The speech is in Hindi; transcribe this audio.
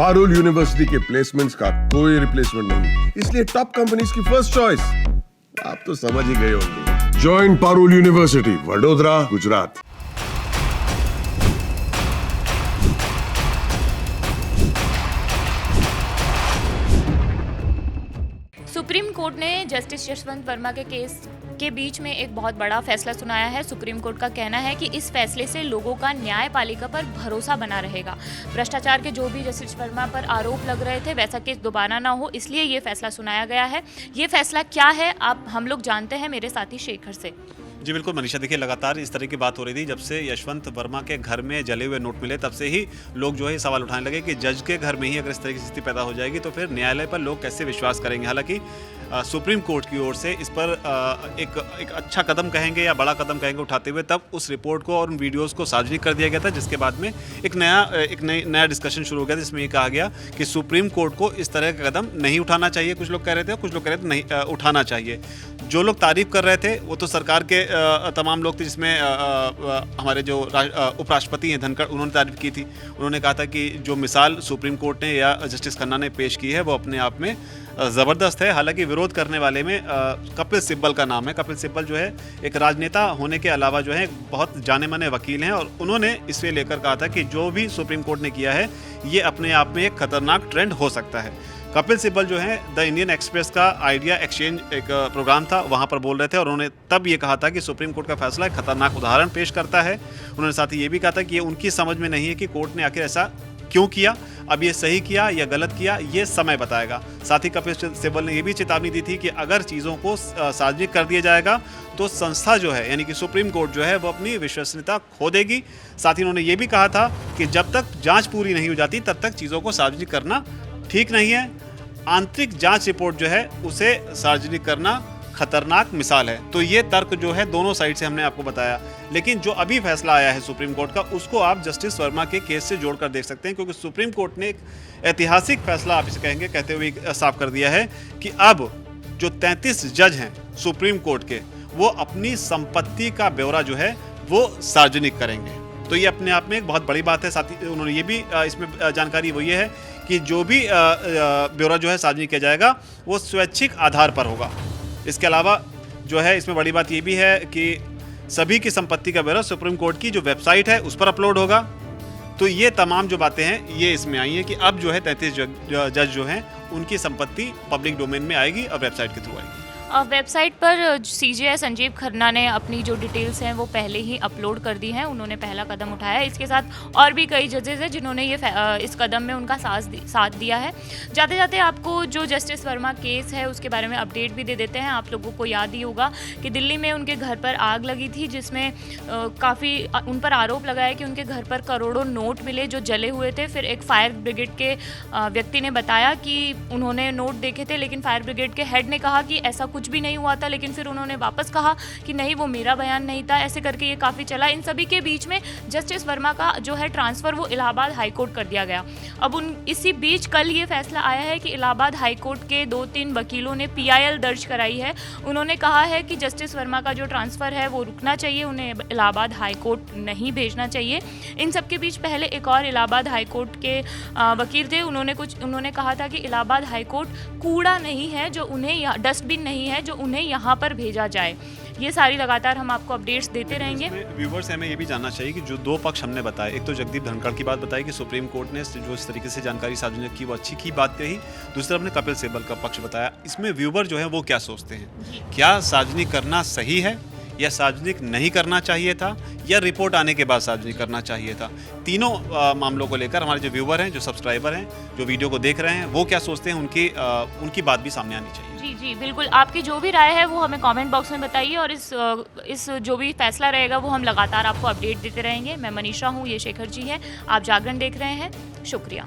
पारुल यूनिवर्सिटी के प्लेसमेंट्स का कोई रिप्लेसमेंट नहीं, इसलिए टॉप कंपनीज की फर्स्ट चॉइस। आप तो समझ ही गए होंगे। Join Parul university, Vadodara, Gujarat. Supreme court ने जस्टिस यशवंत वर्मा के केस के बीच में एक बहुत बड़ा फैसला सुनाया है। सुप्रीम कोर्ट का कहना है कि इस फैसले से लोगों का न्यायपालिका पर भरोसा बना रहेगा। भ्रष्टाचार के जो भी जस्टिस वर्मा पर आरोप लग रहे थे वैसा केस दोबारा ना हो, इसलिए ये फैसला सुनाया गया है। ये फैसला क्या है हम लोग जानते हैं मेरे साथी शेखर से। जी बिल्कुल मनीषा, देखिए लगातार इस तरह की बात हो रही थी। जब से यशवंत वर्मा के घर में जले हुए नोट मिले तब से ही लोग जो है सवाल उठाने लगे कि जज के घर में ही अगर इस तरह की स्थिति पैदा हो जाएगी तो फिर न्यायालय पर लोग कैसे विश्वास करेंगे। हालांकि सुप्रीम कोर्ट की ओर से इस पर एक अच्छा कदम कहेंगे या बड़ा कदम कहेंगे उठाते हुए तब उस रिपोर्ट को और उन वीडियोज़ को सार्वजनिक कर दिया गया था, जिसके बाद में एक नया डिस्कशन शुरू हो गया था, जिसमें ये कहा गया कि सुप्रीम कोर्ट को इस तरह का कदम नहीं उठाना चाहिए। कुछ लोग कह रहे थे, कुछ लोग कह रहे थे नहीं उठाना चाहिए। जो लोग तारीफ कर रहे थे वो तो सरकार के तमाम लोग थे, जिसमें हमारे जो उपराष्ट्रपति हैं धनखड़, उन्होंने तारीफ की थी। उन्होंने कहा था कि जो मिसाल सुप्रीम कोर्ट ने या जस्टिस खन्ना ने पेश की है वो अपने आप में ज़बरदस्त है। हालांकि विरोध करने वाले में कपिल सिब्बल का नाम है। कपिल सिब्बल जो है एक राजनेता होने के अलावा जो है बहुत जाने माने वकील हैं और उन्होंने इसे लेकर कहा था कि जो भी सुप्रीम कोर्ट ने किया है ये अपने आप में एक खतरनाक ट्रेंड हो सकता है। कपिल सिब्बल जो है द इंडियन एक्सप्रेस का आइडिया एक्सचेंज एक प्रोग्राम था, वहाँ पर बोल रहे थे और उन्होंने तब ये कहा था कि सुप्रीम कोर्ट का फैसला एक खतरनाक उदाहरण पेश करता है। उन्होंने साथ ही ये भी कहा था कि ये उनकी समझ में नहीं है कि कोर्ट ने आखिर ऐसा क्यों किया। अब ये सही किया या गलत किया ये समय बताएगा। साथ ही कपिल सिब्बल ने ये भी चेतावनी दी थी कि अगर चीज़ों को सार्वजनिक कर दिया जाएगा तो संस्था जो है यानी कि सुप्रीम कोर्ट जो है वो अपनी विश्वसनीयता खो देगी। साथ ही उन्होंने ये भी कहा था कि जब तक जांच पूरी नहीं हो जाती तब तक चीज़ों को सार्वजनिक करना ठीक नहीं है। आंतरिक जांच रिपोर्ट जो है उसे सार्वजनिक करना खतरनाक मिसाल है। तो ये तर्क जो है दोनों साइड से हमने आपको बताया, लेकिन जो अभी फैसला आया है सुप्रीम कोर्ट का उसको आप जस्टिस वर्मा के केस से जोड़कर देख सकते हैं, क्योंकि सुप्रीम कोर्ट ने एक ऐतिहासिक फैसला आप इसे कहेंगे कहते हुए साफ कर दिया है कि अब जो 33 जज हैं सुप्रीम कोर्ट के वो अपनी संपत्ति का ब्यौरा जो है वो सार्वजनिक करेंगे। तो ये अपने आप में एक बहुत बड़ी बात है। साथ ही उन्होंने ये भी इसमें जानकारी वो ये है कि जो भी ब्यौरा जो है सार्वजनिक किया जाएगा वो स्वैच्छिक आधार पर होगा। इसके अलावा जो है इसमें बड़ी बात ये भी है कि सभी की संपत्ति का ब्यौरा सुप्रीम कोर्ट की जो वेबसाइट है उस पर अपलोड होगा। तो ये तमाम जो बातें हैं ये इसमें आई हैं कि अब जो है 33 जज जो हैं उनकी संपत्ति पब्लिक डोमेन में आएगी और वेबसाइट के थ्रू आएगी। वेबसाइट पर सीजेआई संजीव खन्ना ने अपनी जो डिटेल्स हैं वो पहले ही अपलोड कर दी हैं। उन्होंने पहला कदम उठाया है। इसके साथ और भी कई जजेस हैं जिन्होंने ये इस कदम में उनका साथ दिया है। जाते जाते आपको जो जस्टिस वर्मा केस है उसके बारे में अपडेट भी दे देते हैं। आप लोगों को याद ही होगा कि दिल्ली में उनके घर पर आग लगी थी, जिसमें काफ़ी उन पर आरोप लगाया कि उनके घर पर करोड़ों नोट मिले जो जले हुए थे। फिर एक फायर ब्रिगेड के व्यक्ति ने बताया कि उन्होंने नोट देखे थे, लेकिन फायर ब्रिगेड के हेड ने कहा कि ऐसा कुछ भी नहीं हुआ था, लेकिन फिर उन्होंने वापस कहा कि नहीं वो मेरा बयान नहीं था। ऐसे करके ये काफ़ी चला। इन सभी के बीच में जस्टिस वर्मा का जो है ट्रांसफ़र वो इलाहाबाद हाई कोर्ट कर दिया गया। अब इसी बीच कल ये फैसला आया है कि इलाहाबाद हाई कोर्ट के 2-3 वकीलों ने PIL दर्ज कराई है। उन्होंने कहा है कि जस्टिस वर्मा का जो ट्रांसफ़र है वो रुकना चाहिए, उन्हें इलाहाबाद हाई कोर्ट नहीं भेजना चाहिए। इन सब के बीच पहले एक और इलाहाबाद हाई कोर्ट के वकील थे, उन्होंने कहा था कि इलाहाबाद हाई कोर्ट कूड़ा नहीं है जो उन्हें, डस्टबिन नहीं है जो उन्हें यहाँ पर भेजा जाए। ये सारी लगातार हम आपको अपडेट्स देते रहेंगे। व्यूवर्स हमें ये भी जानना चाहिए कि जो दो पक्ष हमने बताए, एक तो जगदीप धनखड़ की बात बताई कि सुप्रीम कोर्ट ने जो इस तरीके से जानकारी सार्वजनिक की वो अच्छी की बात कही, दूसरा हमने कपिल सिब्बल का पक्ष बताया। इसमें व्यूवर जो है वो क्या सोचते हैं, क्या सार्वजनिक करना सही है या सार्वजनिक नहीं करना चाहिए था या रिपोर्ट आने के बाद सार्वजनिक करना चाहिए था? तीनों मामलों को लेकर हमारे जो व्यूवर हैं, जो सब्सक्राइबर हैं, जो वीडियो को देख रहे हैं, वो क्या सोचते हैं, उनकी बात भी सामने आनी चाहिए। जी बिल्कुल, आपकी जो भी राय है वो हमें कमेंट बॉक्स में बताइए और इस जो भी फैसला रहेगा वो हम लगातार आपको अपडेट देते रहेंगे। मैं मनीषा हूँ, ये शेखर जी है। आप जागरण देख रहे हैं। शुक्रिया।